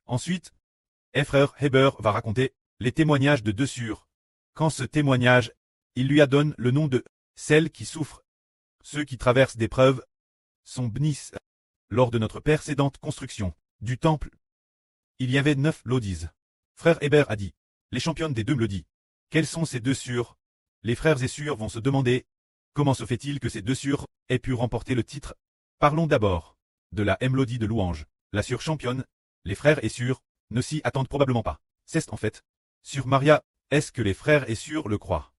Ensuite, frère Heber va raconter les témoignages de deux sœurs. Quand ce témoignage, il lui adonne le nom de celles qui souffrent. Ceux qui traversent des preuves sont bénis. Lors de notre précédente construction du temple, il y avait 9 lodies. Frère Heber a dit, les championnes des deux mélodies. Quelles sont ces deux sœurs? Les frères et sœurs vont se demander, comment se fait-il que ces deux sœurs aient pu remporter le titre? Parlons d'abord de la mélodie de louange. La sœur championne, les frères et sœurs ne s'y attendent probablement pas. C'est en fait, sur Maria, est-ce que les frères et sœurs le croient?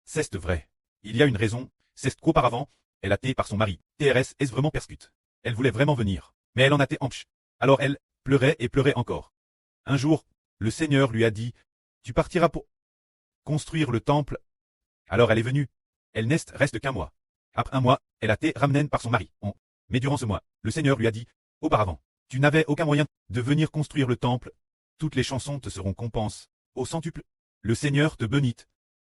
C'est vrai. Il y a une raison, c'est qu'auparavant, elle a été par son mari. TRS est vraiment persécute. Elle voulait vraiment venir, mais elle en a été empêchée. Alors elle pleurait et pleurait encore. Un jour, le Seigneur lui a dit, tu partiras pour construire le temple. Alors elle est venue. Elle n'est reste qu'un mois. Après un mois, elle a été ramenée par son mari. Mais durant ce mois, le Seigneur lui a dit, auparavant, tu n'avais aucun moyen de venir construire le temple. Toutes les chansons te seront compensées au centuple. Le Seigneur te bénit.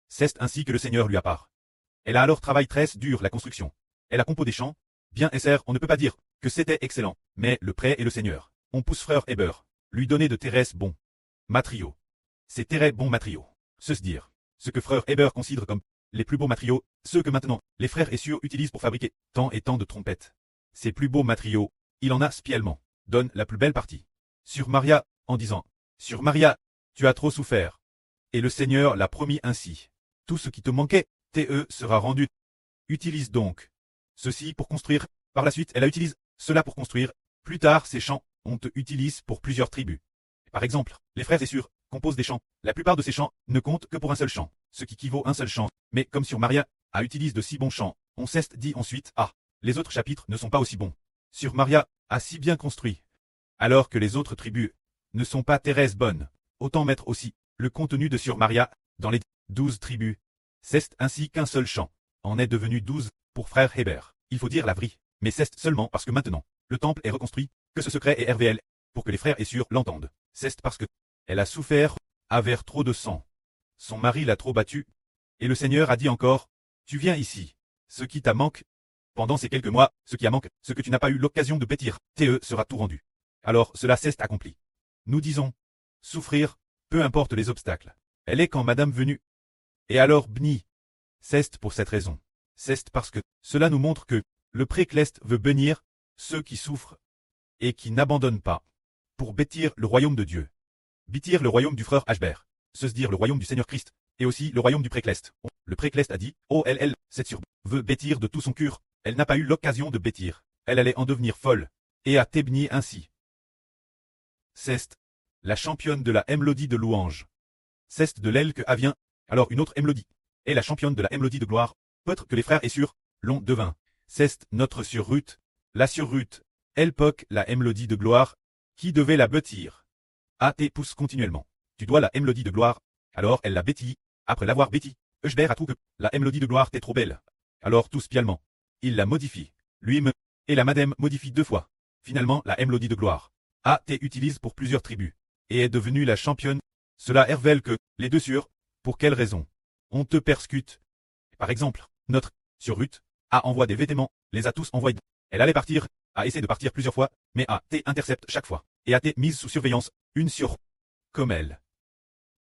C'est ainsi que le Seigneur lui appart. Elle a alors travaillé très dur la construction. Elle a composé des chants. Bien Esser, on ne peut pas dire que c'était excellent, mais le prêt et le Seigneur. On pousse frère Heber, lui donner de Thérèse bons matériaux. C'est très bons matériaux. Se dire, ce que frère Heber considère comme les plus beaux matériaux, ceux que maintenant les frères et sœurs utilisent pour fabriquer tant et tant de trompettes. Ces plus beaux matériaux, il en a spécialement, donne la plus belle partie. Sur Maria, en disant, sur Maria, tu as trop souffert. Et le Seigneur l'a promis ainsi. Tout ce qui te manquait, sera rendu. Utilise donc ceci pour construire. Par la suite, elle a utilisé cela pour construire. Plus tard, ces chants, on te utilise pour plusieurs tribus. Par exemple, les frères et sœurs composent des chants. La plupart de ces chants ne comptent que pour un seul chant, ce qui équivaut à un seul chant. Mais comme sur Maria, a utilise de si bons chants, on s'est dit ensuite, ah, les autres chapitres ne sont pas aussi bons. Sur Maria, a si bien construit. Alors que les autres tribus ne sont pas Thérèse bonnes. Autant mettre aussi le contenu de sur Maria dans les 12 tribus. C'est ainsi qu'un seul chant en est devenu 12 pour frère Heber. Il faut dire la vraie, mais c'est seulement parce que maintenant, le temple est reconstruit, que ce secret est RVL, pour que les frères et sœurs l'entendent. C'est parce que elle a souffert, avait trop de sang. Son mari l'a trop battu, et le Seigneur a dit encore, tu viens ici. Ce qui t'a manque, pendant ces quelques mois, ce qui a manqué, ce que tu n'as pas eu l'occasion de bâtir, sera tout rendu. Alors cela s'est accompli. Nous disons, souffrir, peu importe les obstacles. Elle est quand madame venue. Et alors béni. C'est pour cette raison. C'est parce que cela nous montre que le précleste veut bénir ceux qui souffrent et qui n'abandonnent pas pour bâtir le royaume de Dieu. Bâtir le royaume du frère Ashbert, se dire le royaume du Seigneur Christ, et aussi le royaume du précleste. Le précleste a dit, oh cette sur veut bâtir de tout son cœur, elle n'a pas eu l'occasion de bâtir, elle allait en devenir folle, et a été bénie ainsi. C'est la championne de la mélodie de louange. C'est de l'aile que vient, alors une autre mélodie, est la championne de la mélodie de gloire, peut-être que les frères et sœurs l'ont devint. C'est notre sœur Ruth, la sœur Ruth, elle poque la mélodie de gloire, qui devait la bâtir. Te pousse continuellement. Tu dois la mélodie de gloire. Alors elle l'a bâtie. Après l'avoir bâtie, Eusbert a trouvé que la mélodie de gloire était trop belle. Alors tout spécialement, il la modifie. Lui-même, et la madame modifie 2 fois. Finalement, la mélodie de gloire. Utilise pour plusieurs tribus. Et est devenue la championne. Cela révèle que, les deux sœurs, pour quelle raison? On te persécute. Par exemple, notre, sur Ruth, envoie des vêtements, les a tous envoyés. Elle allait partir, a essayé de partir plusieurs fois, mais intercepte chaque fois, et a été mise sous surveillance, une sur. Comme elle.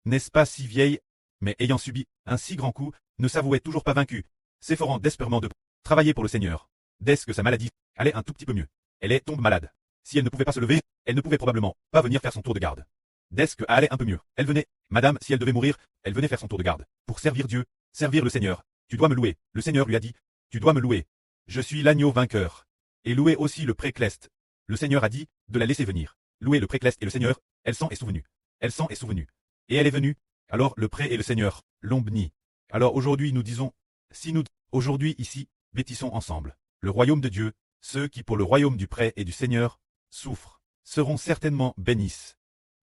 N'est-ce pas si vieille, mais ayant subi un si grand coup, ne s'avouait toujours pas vaincue, s'efforant désespérément de travailler pour le Seigneur. Dès que sa maladie allait un tout petit peu mieux, elle est tombe malade. Si elle ne pouvait pas se lever, elle ne pouvait probablement pas venir faire son tour de garde. Dès que allait un peu mieux, elle venait, madame, si elle devait mourir, elle venait faire son tour de garde, pour servir Dieu, servir le Seigneur. Tu dois me louer. Le Seigneur lui a dit, tu dois me louer. Je suis l'agneau vainqueur. Et louer aussi le précleste. Le Seigneur a dit, de la laisser venir. Louer le précleste et le Seigneur, elle s'en est souvenue. Elle s'en est souvenue. Et elle est venue. Alors le pré et le Seigneur l'ont béni. Alors aujourd'hui nous disons, si nous, aujourd'hui ici, bâtissons ensemble le royaume de Dieu, ceux qui pour le royaume du pré et du Seigneur souffrent, seront certainement bénis.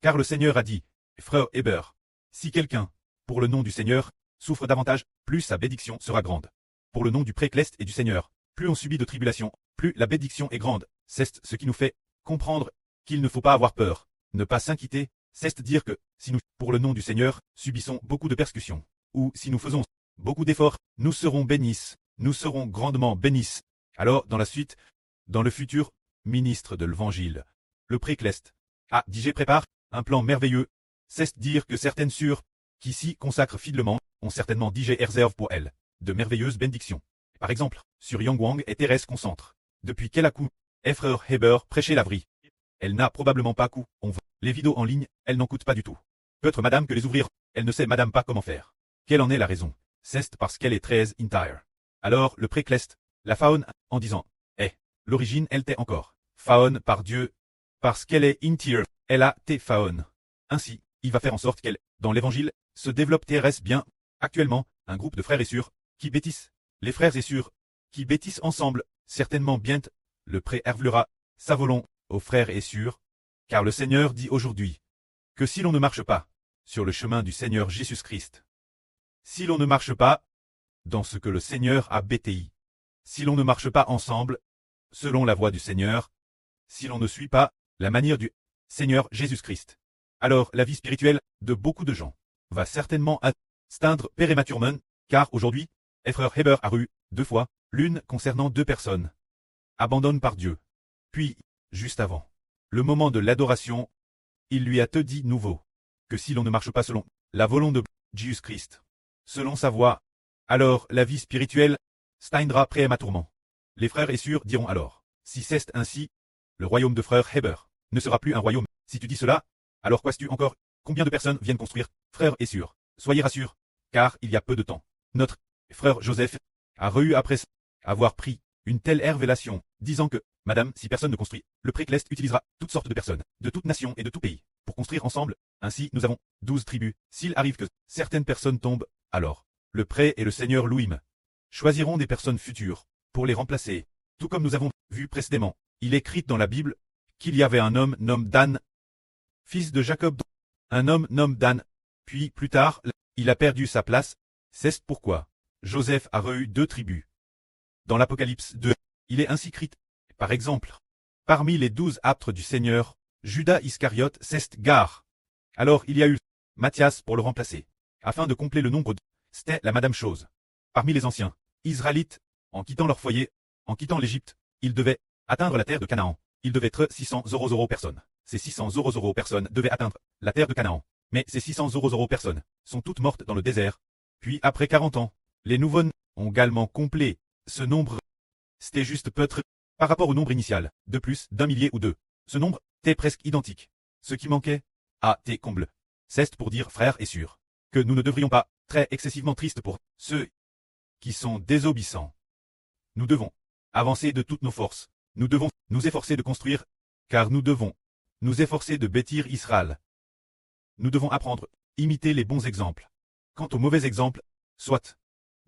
Car le Seigneur a dit, frère Heber, si quelqu'un, pour le nom du Seigneur, souffre davantage, plus sa bénédiction sera grande. Pour le nom du précleste et du Seigneur, plus on subit de tribulations, plus la bénédiction est grande. C'est ce qui nous fait comprendre qu'il ne faut pas avoir peur, ne pas s'inquiéter, c'est dire que, si nous, pour le nom du Seigneur, subissons beaucoup de persécutions, ou si nous faisons beaucoup d'efforts, nous serons bénis, nous serons grandement bénis. Alors, dans la suite, dans le futur, ministre de l'Évangile, le précleste, DJ prépare, un plan merveilleux, c'est dire que certaines sœurs, qui s'y consacrent fidèlement, ont certainement DJ réserve pour elles, de merveilleuses bénédictions. Par exemple, sur Yangwang et Thérèse concentre. Depuis qu'elle a coup, Frère Heber prêchait la vraie. Elle n'a probablement pas coup, on voit. Les vidéos en ligne, elles n'en coûtent pas du tout. Peut-être madame que les ouvrir, elle ne sait madame pas comment faire. Quelle en est la raison? C'est parce qu'elle est très entire. Alors, le précleste, la faune, en disant, l'origine elle t'est encore. Faune par Dieu, parce qu'elle est entire, elle a tes faune. Ainsi, il va faire en sorte qu'elle, dans l'évangile, se développe Thérèse bien. Actuellement, un groupe de frères et sœurs, qui bêtissent. Les frères et sœurs, qui bêtissent ensemble, certainement bien, le préhervlera, sa volon, aux frères et sœurs, car le Seigneur dit aujourd'hui, que si l'on ne marche pas, sur le chemin du Seigneur Jésus-Christ, si l'on ne marche pas, dans ce que le Seigneur a bêti, si l'on ne marche pas ensemble, selon la voie du Seigneur, si l'on ne suit pas la manière du Seigneur Jésus-Christ, alors la vie spirituelle de beaucoup de gens va certainement atteindre prématurément, car aujourd'hui, Frère Heber a eu 2 fois, l'une concernant 2 personnes, abandonne par Dieu. Puis, juste avant, le moment de l'adoration, il lui a te dit nouveau, que si l'on ne marche pas selon la volonté de Jésus-Christ, selon sa voie, alors la vie spirituelle steindra prématurément. Les frères et sœurs diront alors, si c'est ainsi, le royaume de frère Heber ne sera plus un royaume. Si tu dis cela, alors qu'as-tu encore? Combien de personnes viennent construire, frères et sœurs? Soyez rassurés, car il y a peu de temps, notre frère Joseph a eu après avoir pris une telle révélation, disant que, madame, si personne ne construit, le précleste utilisera toutes sortes de personnes, de toute nation et de tout pays, pour construire ensemble. Ainsi, nous avons 12 tribus. S'il arrive que certaines personnes tombent, alors, le pré et le Seigneur Louim choisiront des personnes futures, pour les remplacer. Tout comme nous avons vu précédemment, il est écrit dans la Bible, qu'il y avait un homme nommé Dan, fils de Jacob, un homme nommé Dan, puis plus tard, il a perdu sa place, c'est pourquoi Joseph a eu 2 tribus. Dans l'Apocalypse 2, il est ainsi écrit, par exemple, parmi les 12 apôtres du Seigneur, Judas Iscariote c'est gare. Alors il y a eu Matthias pour le remplacer, afin de compléter le nombre de... C'était la madame chose. Parmi les anciens Israélites, en quittant leur foyer, en quittant l'Égypte, ils devaient atteindre la terre de Canaan. Ils devaient être 600 personnes. Ces 600 personnes devaient atteindre la terre de Canaan. Mais ces 600 personnes sont toutes mortes dans le désert. Puis après 40 ans, les nouveau-nés ont également complété ce nombre. C'était juste peut-être par rapport au nombre initial, de plus d'1 millier ou 2. Ce nombre était presque identique. Ce qui manquait, tes comble. C'est pour dire, frères et sœurs, que nous ne devrions pas très excessivement tristes pour ceux qui sont désobéissants. Nous devons avancer de toutes nos forces. Nous devons nous efforcer de construire, car nous devons nous efforcer de bâtir Israël. Nous devons apprendre, imiter les bons exemples. Quant aux mauvais exemples, soit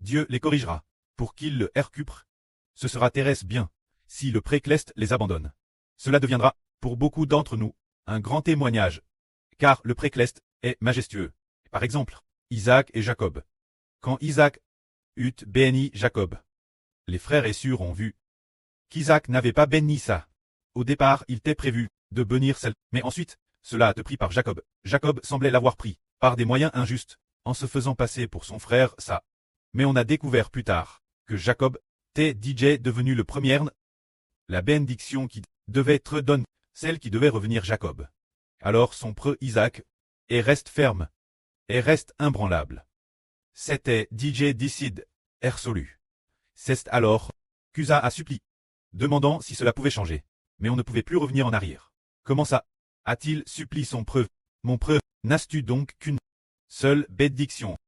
Dieu les corrigera, pour qu'ils le récupèrent. Ce sera Thérèse bien, si le précleste les abandonne. Cela deviendra, pour beaucoup d'entre nous, un grand témoignage, car le précleste est majestueux. Par exemple, Isaac et Jacob. Quand Isaac eut béni Jacob, les frères et sœurs ont vu qu'Isaac n'avait pas béni ça. Au départ, il était prévu de bénir celle, mais ensuite, cela a été pris par Jacob. Jacob semblait l'avoir pris, par des moyens injustes, en se faisant passer pour son frère ça. Mais on a découvert plus tard que Jacob était DJ devenu le premier, la bénédiction qui devait être donnée, celle qui devait revenir Jacob. Alors son preux Isaac, et reste ferme, et reste imbranlable. C'était DJ décide, résolu. C'est alors qu'Usa a supplié, demandant si cela pouvait changer. Mais on ne pouvait plus revenir en arrière. Comment ça a-t-il supplié son preux? Mon preux, n'as-tu donc qu'une seule bénédiction?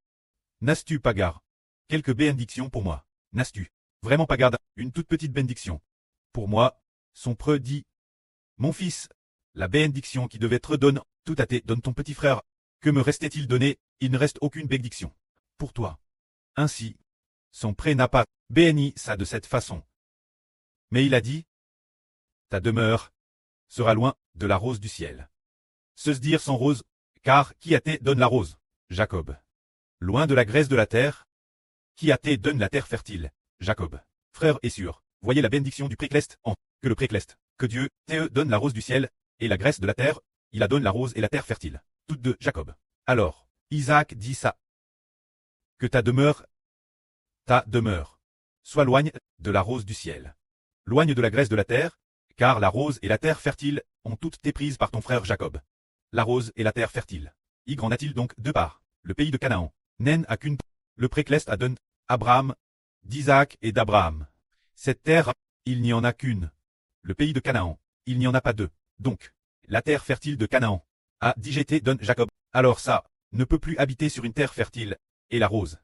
N'as-tu pas garde? Quelques bénédictions pour moi. N'as-tu vraiment pas garde? Une toute petite bénédiction. Pour moi, son preux dit, mon fils, la bénédiction qui devait être donnée, tout à donne ton petit frère. Que me restait-il donné? Il ne reste aucune bénédiction. Pour toi. Ainsi, son pré n'a pas béni ça de cette façon. Mais il a dit, ta demeure sera loin de la rose du ciel. Se dire sans rose, car qui donne la rose? Jacob. Loin de la graisse de la terre, qui donne la terre fertile? Jacob. Frère et sœurs, voyez la bénédiction du précleste en que le précleste, que Dieu donne la rose du ciel, et la graisse de la terre, il a donne la rose et la terre fertile. Toutes deux Jacob. Alors, Isaac dit ça. Que ta demeure, soit loigne de la rose du ciel. Loigne de la graisse de la terre, car la rose et la terre fertile ont toutes été prises par ton frère Jacob. la rose et la terre fertile. Y en a-t-il donc deux parts? Le pays de Canaan. Nen a qu'une. Le précleste a donné Abraham, d'Isaac et d'Abraham. Cette terre, il n'y en a qu'une. Le pays de Canaan. Il n'y en a pas deux. Donc, la terre fertile de Canaan a digété donne Jacob. Alors ça ne peut plus habiter sur une terre fertile. Et la rose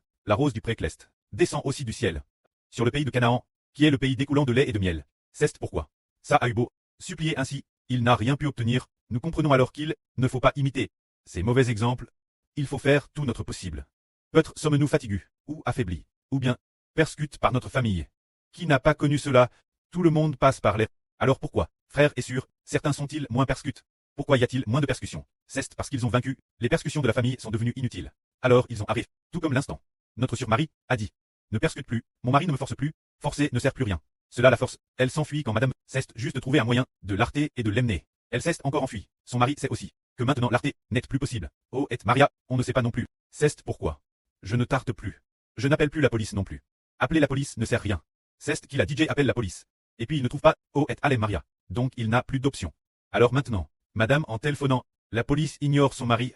du précleste, descend aussi du ciel. Sur le pays de Canaan, qui est le pays découlant de lait et de miel. C'est pourquoi ça a eu beau supplier ainsi, il n'a rien pu obtenir. Nous comprenons alors qu'il ne faut pas imiter ces mauvais exemples. Il faut faire tout notre possible. Peut-être sommes-nous fatigués, ou affaiblis, ou bien persécutés par notre famille. Qui n'a pas connu cela? Tout le monde passe par les. Alors pourquoi, frères et sœurs, certains sont-ils moins persécutés? Pourquoi y a-t-il moins de persécutions? C'est parce qu'ils ont vaincu, les persécutions de la famille sont devenues inutiles. Alors ils ont arrêté, tout comme l'instant. Notre sœur Marie a dit: ne persécute plus, mon mari ne me force plus, forcer ne sert plus rien. Cela la force, elle s'enfuit quand madame cesse juste de trouver un moyen de l'arrêter et de l'emmener. Elle cesse encore enfuie. Son mari sait aussi que maintenant l'arrêter n'est plus possible. Oh et Maria, on ne sait pas non plus. C'est pourquoi je ne tarte plus. Je n'appelle plus la police non plus. Appeler la police ne sert rien. C'est qu'il a DJ appelle la police. Et puis il ne trouve pas Oh et allez Maria. Donc il n'a plus d'option. Alors maintenant, madame en téléphonant, la police ignore son mari.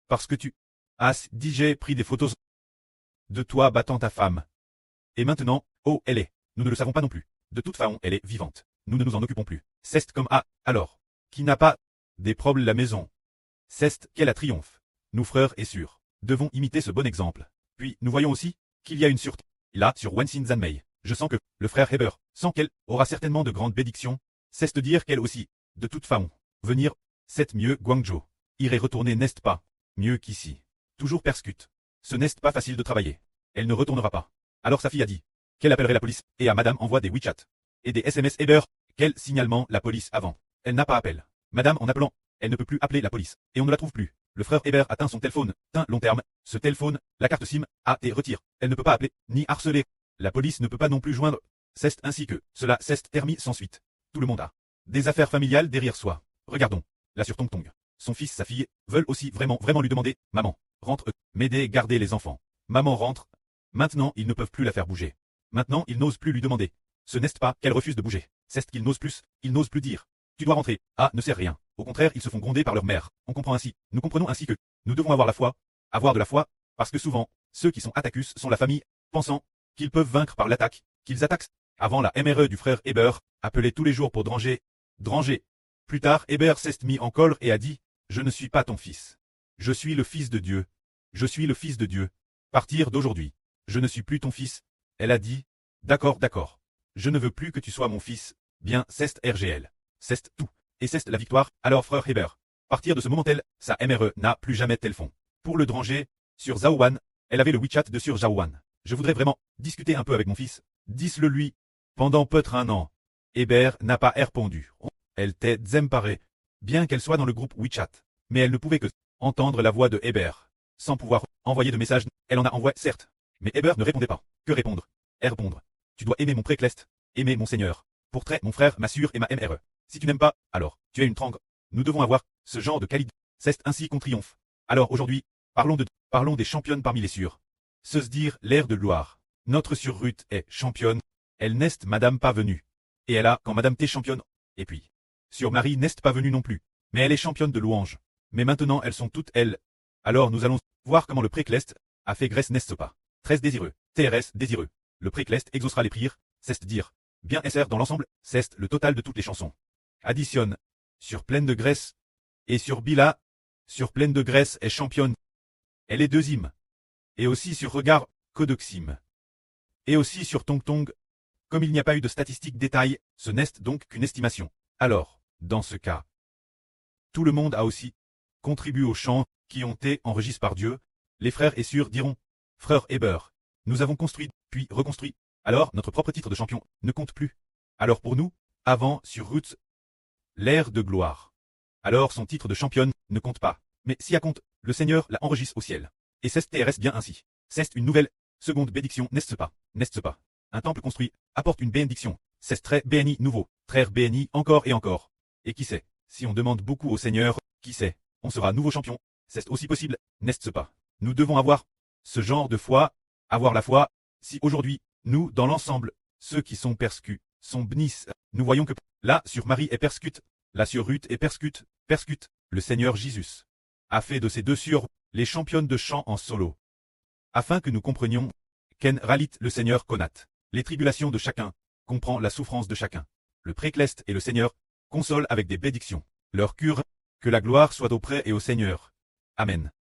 Parce que tu as DJ pris des photos de toi battant ta femme. Et maintenant, oh elle est. Nous ne le savons pas non plus. De toute façon, elle est vivante. Nous ne nous en occupons plus. C'est comme alors. Qui n'a pas des problèmes la maison. C'est qu'elle a triomphe. Nous frères et sœurs, devons imiter ce bon exemple. Puis, nous voyons aussi qu'il y a une sûreté. Là, sur Wensin Zanmei, je sens que le frère Heber sent qu'elle aura certainement de grandes bénédictions. C'est de dire qu'elle aussi, de toute façon, venir, c'est mieux Guangzhou. Irait retourner n'est-ce pas? Mieux qu'ici. Toujours persécute. Ce n'est pas facile de travailler. Elle ne retournera pas. Alors sa fille a dit qu'elle appellerait la police, et à madame envoie des WeChat et des SMS Heber. Quel signalement la police avant? Elle n'a pas appel. Madame en appelant, elle ne peut plus appeler la police, et on ne la trouve plus. Le frère Heber atteint son téléphone, long terme, ce téléphone, la carte SIM, a et retire. Elle ne peut pas appeler, ni harceler. La police ne peut pas non plus joindre. C'est ainsi que, cela c'est terminé sans suite. Tout le monde a des affaires familiales derrière soi. Regardons, là sur Tong Tong. Son fils, sa fille, veulent aussi vraiment lui demander, maman, rentre, m'aider, garder les enfants. Maman rentre. Maintenant, ils ne peuvent plus la faire bouger. Maintenant, ils n'osent plus lui demander. Ce n'est pas qu'elle refuse de bouger. C'est qu'ils n'osent plus, ils n'osent plus dire. Tu dois rentrer. Ah, ne sert rien. Au contraire, ils se font gronder par leur mère. On comprend ainsi. Nous comprenons ainsi que nous devons avoir la foi. Avoir de la foi. Parce que souvent, ceux qui sont attaquus sont la famille, pensant qu'ils peuvent vaincre par l'attaque, qu'ils attaquent. Avant la MRE du frère Heber, appelé tous les jours pour Dranger. Plus tard, Heber s'est mis en colère et a dit, je ne suis pas ton fils. Je suis le fils de Dieu. Je suis le fils de Dieu. Partir d'aujourd'hui. Je ne suis plus ton fils. Elle a dit, d'accord. Je ne veux plus que tu sois mon fils. Bien, c'est RGL. C'est tout. Et c'est la victoire. Alors frère Heber. Partir de ce moment-là, sa MRE n'a plus jamais tel fond. Pour le Dranger, sur Zhaowan, elle avait le WeChat de sur Zhaowan. Je voudrais vraiment discuter un peu avec mon fils. Dis-le lui. Pendant peut-être un an. Heber n'a pas répondu. Elle t'est zemparée. Bien qu'elle soit dans le groupe WeChat. Mais elle ne pouvait que entendre la voix de Heber. Sans pouvoir envoyer de message, elle en a envoyé, certes. Mais Heber ne répondait pas. Que répondre? Répondre. Tu dois aimer mon précleste. Aimer mon Seigneur. Pour très mon frère, ma sœur et ma MRE. Si tu n'aimes pas, alors, tu es une trangue. Nous devons avoir ce genre de qualité. C'est ainsi qu'on triomphe. Alors aujourd'hui, parlons des championnes parmi les sûrs. Se dire l'air de gloire. Notre sœur Ruth est championne. Elle n'est madame pas venue. Et elle a quand madame t'es championne. Et puis, sur Marie n'est pas venue non plus. Mais elle est championne de louange. Mais maintenant elles sont toutes elles. Alors nous allons voir comment le précleste a fait Grèce n'est-ce pas. Très désireux. TRS désireux. Le précleste exaucera les prières. C'est dire. Bien SR dans l'ensemble, c'est le total de toutes les chansons. Additionne. Sur pleine de graisse. Et sur Bila. Sur pleine de graisse est championne. Elle est deuxième. Et aussi sur regard, Codoxime. Et aussi sur Tong Tong. Comme il n'y a pas eu de statistiques détaillées, ce n'est donc qu'une estimation. Alors, dans ce cas, tout le monde a aussi contribué aux chants qui ont été enregistrés par Dieu. Les frères et sœurs diront, frère Heber, nous avons construit, puis reconstruit. Alors notre propre titre de champion ne compte plus. Alors pour nous, avant sur Ruth, l'ère de gloire. Alors son titre de championne ne compte pas. Mais si elle compte, le Seigneur la enregistre au ciel. Et c'est TRS bien ainsi. C'est une nouvelle, seconde bénédiction, n'est-ce pas? N'est-ce pas? Un temple construit apporte une bénédiction. C'est très béni nouveau, très béni encore et encore. Et qui sait, si on demande beaucoup au Seigneur, qui sait, on sera nouveau champion. C'est aussi possible, n'est-ce pas? Nous devons avoir ce genre de foi, avoir la foi. Si aujourd'hui, nous, dans l'ensemble, ceux qui sont persécutés, sont bénis, nous voyons que là, sur Marie est persécute, là sur Ruth est persécute, le Seigneur Jésus a fait de ces deux sœurs les championnes de chant en solo. Afin que nous comprenions, Ken Ralit le Seigneur connaît les tribulations de chacun, comprend la souffrance de chacun. Le précleste et le Seigneur consolent avec des bédictions. Leur cure, que la gloire soit auprès et au Seigneur. Amen.